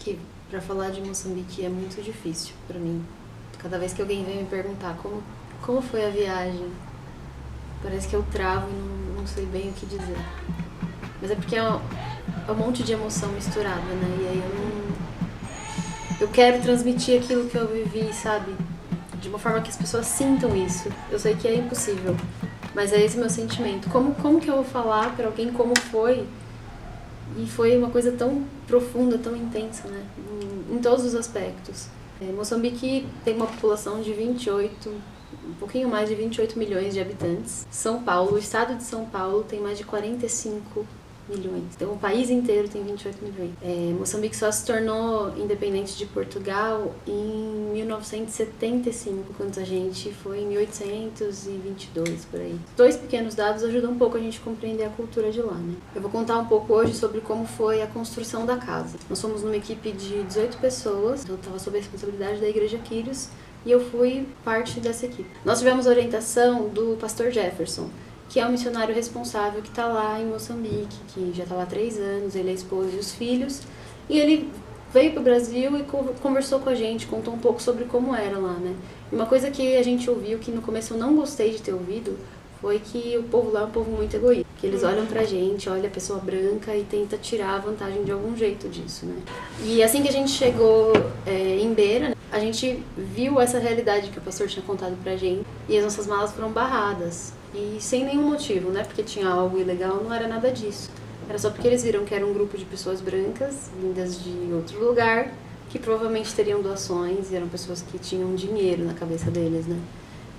que para falar de Moçambique é muito difícil para mim. Cada vez que alguém vem me perguntar como foi a viagem, parece que eu travo e não sei bem o que dizer. Mas é porque é um monte de emoção misturada, né? E aí eu quero transmitir aquilo que eu vivi, sabe? De uma forma que as pessoas sintam isso. Eu sei que é impossível, mas é esse meu sentimento. Como que eu vou falar pra alguém como foi? E foi uma coisa tão profunda, tão intensa, né? Em todos os aspectos. Moçambique tem uma população de um pouquinho mais de 28 milhões de habitantes. São Paulo, o estado de São Paulo tem mais de 45 milhões. Então o país inteiro tem 28 milhões. Moçambique só se tornou independente de Portugal em 1975, quando a gente foi em 1822, por aí. Dois pequenos dados ajudam um pouco a gente a compreender a cultura de lá, né? Eu vou contar um pouco hoje sobre como foi a construção da casa. Nós somos numa equipe de 18 pessoas, então eu estava sob a responsabilidade da Igreja Quírios e eu fui parte dessa equipe. Nós tivemos a orientação do pastor Jefferson, que é um missionário responsável que está lá em Moçambique, que já está lá há 3 anos, ele é a esposa e os filhos, e ele veio para o Brasil e conversou com a gente, contou um pouco sobre como era lá, né? E uma coisa que a gente ouviu, que no começo eu não gostei de ter ouvido, foi que o povo lá é um povo muito egoísta, que eles olham pra gente, olha a pessoa branca e tenta tirar a vantagem de algum jeito disso, né? E assim que a gente chegou em Beira, a gente viu essa realidade que o pastor tinha contado pra gente, e as nossas malas foram barradas. E sem nenhum motivo, né? Porque tinha algo ilegal, não era nada disso. Era só porque eles viram que era um grupo de pessoas brancas, vindas de outro lugar, que provavelmente teriam doações, e eram pessoas que tinham dinheiro na cabeça deles, né?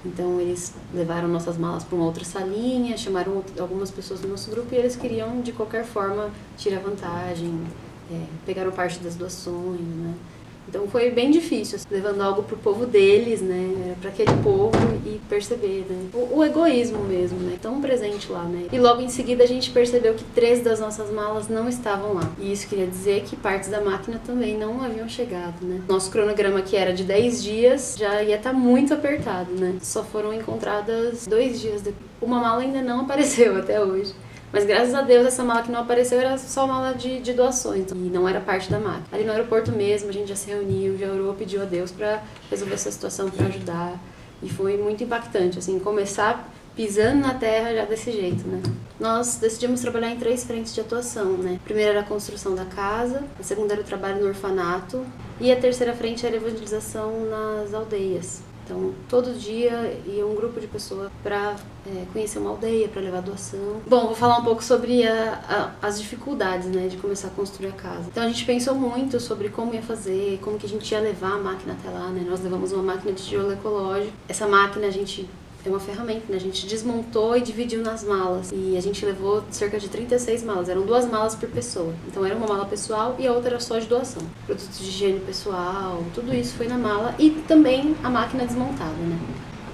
Então eles levaram nossas malas para uma outra salinha, chamaram algumas pessoas do nosso grupo e eles queriam, de qualquer forma, tirar vantagem, pegaram parte das doações, né? Então foi bem difícil, levando algo pro povo deles, né? Era pra aquele povo e perceber, né? O egoísmo mesmo, né? Tão presente lá, né? E logo em seguida a gente percebeu que 3 das nossas malas não estavam lá. E isso queria dizer que partes da máquina também não haviam chegado, né? Nosso cronograma, que era de 10 dias, já ia estar muito apertado, né? Só foram encontradas 2 dias depois. Uma mala ainda não apareceu até hoje. Mas graças a Deus essa mala que não apareceu era só mala de doações e não era parte da máquina. Ali no aeroporto mesmo a gente já se reuniu, já orou, pediu a Deus para resolver essa situação, para ajudar. E foi muito impactante, assim, começar pisando na terra já desse jeito, né? Nós decidimos trabalhar em 3 frentes de atuação, né? A primeira era a construção da casa, a segunda era o trabalho no orfanato e a terceira frente era a evangelização nas aldeias. Então, todo dia ia um grupo de pessoas para conhecer uma aldeia, para levar doação. Bom, vou falar um pouco sobre as dificuldades, né, de começar a construir a casa. Então, a gente pensou muito sobre como ia fazer, como que a gente ia levar a máquina até lá, né? Nós levamos uma máquina de tijolo ecológico. Essa máquina é uma ferramenta, né? A gente desmontou e dividiu nas malas. E a gente levou cerca de 36 malas. Eram 2 malas por pessoa. Então era uma mala pessoal e a outra era só de doação. Produtos de higiene pessoal, tudo isso foi na mala. E também a máquina desmontada, né?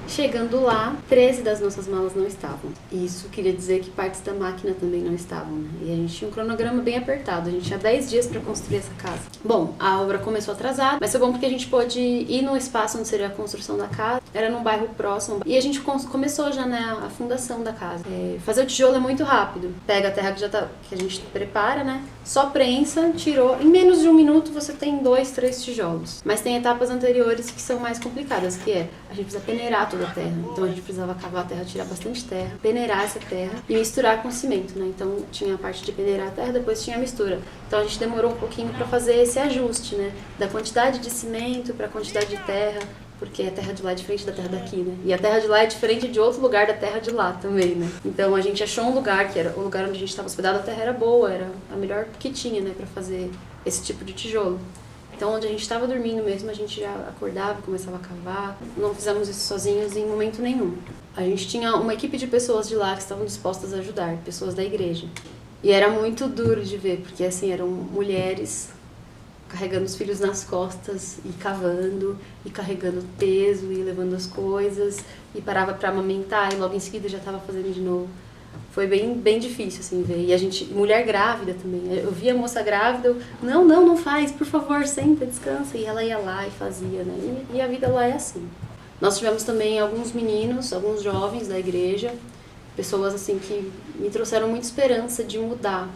Chegando lá, 13 das nossas malas não estavam. E isso queria dizer que partes da máquina também não estavam, né? E a gente tinha um cronograma bem apertado. A gente tinha 10 dias para construir essa casa. Bom, a obra começou atrasada, mas foi bom porque a gente pôde ir no espaço onde seria a construção da casa. Era num bairro próximo. E a gente começou já, né, a fundação da casa. Fazer o tijolo é muito rápido. Pega a terra que a gente prepara, né? Só prensa, tirou. Em menos de 1 minuto você tem 2, 3 tijolos. Mas tem etapas anteriores que são mais complicadas, que a gente precisa peneirar toda a terra. Então a gente precisava cavar a terra, tirar bastante terra, peneirar essa terra e misturar com cimento, né? Então tinha a parte de peneirar a terra, depois tinha a mistura. Então a gente demorou um pouquinho para fazer esse ajuste, né? Da quantidade de cimento para a quantidade de terra, porque a terra de lá é diferente da terra daqui, né? E a terra de lá é diferente de outro lugar da terra de lá também, né? Então a gente achou um lugar que era o lugar onde a gente estava hospedado, a terra era boa, era a melhor que tinha, né, para fazer esse tipo de tijolo. Então, onde a gente estava dormindo mesmo, a gente já acordava, começava a cavar. Não fizemos isso sozinhos em momento nenhum. A gente tinha uma equipe de pessoas de lá que estavam dispostas a ajudar, pessoas da igreja. E era muito duro de ver, porque assim, eram mulheres carregando os filhos nas costas e cavando, e carregando peso, e levando as coisas, e parava para amamentar, e logo em seguida já estava fazendo de novo. Foi bem difícil, assim, ver. E a gente, mulher grávida também. Eu via a moça grávida, não faz, por favor, senta, descansa. E ela ia lá e fazia, né? E a vida lá é assim. Nós tivemos também alguns meninos, alguns jovens da igreja, pessoas, assim, que me trouxeram muita esperança de mudar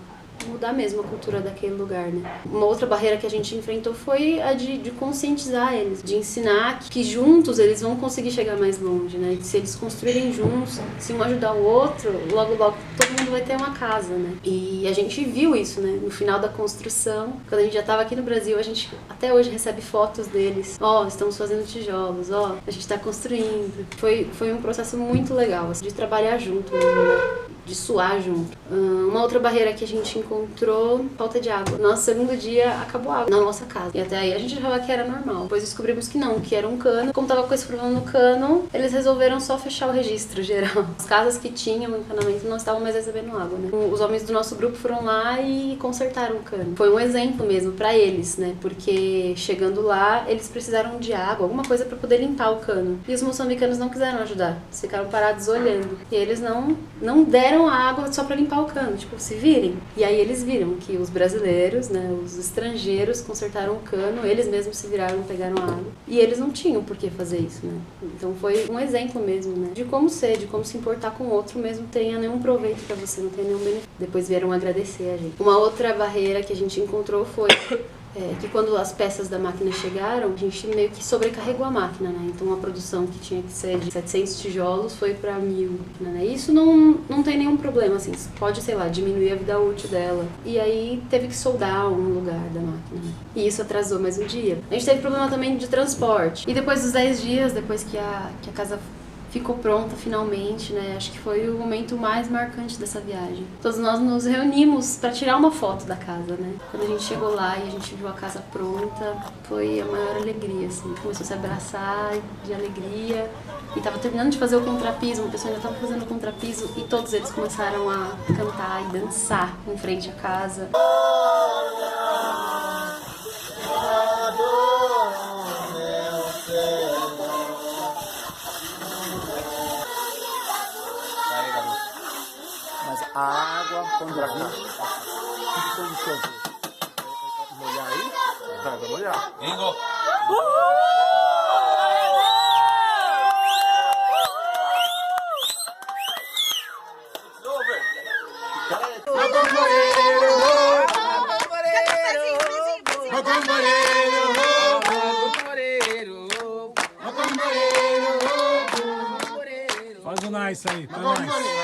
mudar mesmo a cultura daquele lugar, né? Uma outra barreira que a gente enfrentou foi a de conscientizar eles, de ensinar que juntos eles vão conseguir chegar mais longe, né? Se eles construírem juntos, se um ajudar o outro, logo logo todo mundo vai ter uma casa, né? E a gente viu isso, né? No final da construção, quando a gente já estava aqui no Brasil, a gente até hoje recebe fotos deles. Estamos fazendo tijolos, a gente está construindo. Foi um processo muito legal, assim, de trabalhar junto mesmo, né? De suar junto. Uma outra barreira que a gente encontrou, falta de água. Nosso segundo dia acabou a água na nossa casa. E até aí a gente achava que era normal. Depois descobrimos que não, que era um cano. Como tava com esse problema no cano, eles resolveram só fechar o registro geral. As casas que tinham encanamento não estavam mais recebendo água, né? Os homens do nosso grupo foram lá e consertaram o cano. Foi um exemplo mesmo pra eles, né? Porque chegando lá, eles precisaram de água, alguma coisa pra poder limpar o cano. E os moçambicanos não quiseram ajudar. Eles ficaram parados olhando. E eles não deram a água só pra limpar o cano, tipo, se virem. E aí eles viram que os brasileiros, né, os estrangeiros consertaram o cano, eles mesmos se viraram, pegaram a água. E eles não tinham por que fazer isso, né? Então foi um exemplo mesmo, né, de como ser, de como se importar com o outro mesmo tenha nenhum proveito pra você, não tem nenhum benefício. Depois vieram agradecer a gente. Uma outra barreira que a gente encontrou foi que quando as peças da máquina chegaram, a gente meio que sobrecarregou a máquina, né? Então a produção que tinha que ser de 700 tijolos foi para 1000, né? Isso não tem nenhum problema, assim, pode, sei lá, diminuir a vida útil dela. E aí teve que soldar um lugar da máquina, né? E isso atrasou mais um dia. A gente teve problema também de transporte. E depois dos 10 dias, depois que a casa ficou pronta finalmente, né? Acho que foi o momento mais marcante dessa viagem. Todos nós nos reunimos para tirar uma foto da casa, né? Quando a gente chegou lá e a gente viu a casa pronta, foi a maior alegria, assim. Começou a se abraçar de alegria. E tava terminando de fazer o contrapiso, uma pessoa ainda tava fazendo o contrapiso e todos eles começaram a cantar e dançar em frente à casa. A água, quando vir, o que foi de chover? Molhar aí? Vai molhar. Ingo! Faz o nice aí, faz o nice.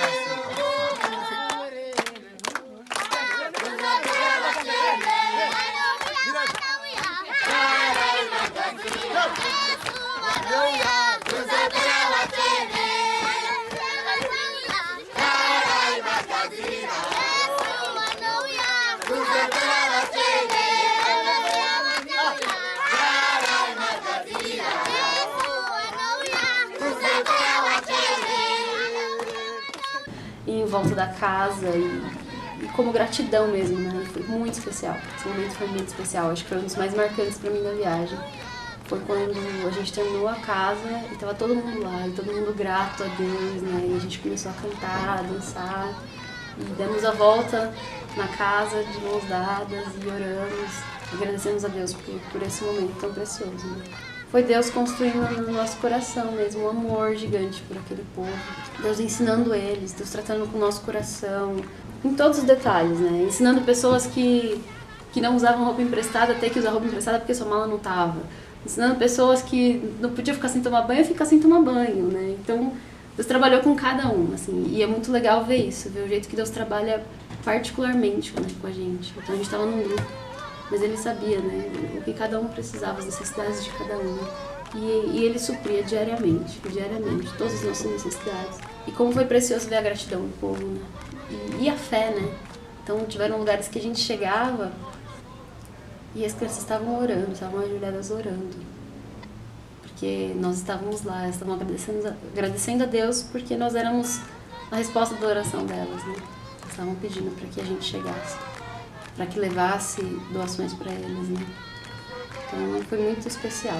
Em volta da casa e como gratidão mesmo, né? Foi muito especial. Esse momento foi muito especial. Acho que foi um dos mais marcantes pra mim da viagem. Foi quando a gente terminou a casa e tava todo mundo lá, e todo mundo grato a Deus, né? E a gente começou a cantar, a dançar. E demos a volta na casa de mãos dadas e oramos. Agradecemos a Deus por esse momento tão precioso, né? Foi Deus construindo no nosso coração mesmo um amor gigante por aquele povo. Deus ensinando eles, Deus tratando com o nosso coração, em todos os detalhes, né? Ensinando pessoas que não usavam roupa emprestada a ter que usar roupa emprestada porque sua mala não tava. Ensinando pessoas que não podiam ficar sem tomar banho, ficar sem tomar banho, né? Então, Deus trabalhou com cada um, assim, e é muito legal ver isso, ver o jeito que Deus trabalha particularmente, né, com a gente. Então a gente estava num grupo, mas Ele sabia, né, o que cada um precisava, as necessidades de cada um. E Ele supria diariamente, todas as nossas necessidades. E como foi precioso ver a gratidão do povo, né? E a fé, né? Então tiveram lugares que a gente chegava e as crianças estavam orando, estavam ajoelhadas orando. Porque nós estávamos lá, elas estavam agradecendo a Deus porque nós éramos a resposta da oração delas, né? Elas estavam pedindo para que a gente chegasse, para que levasse doações para eles, né? Então foi muito especial.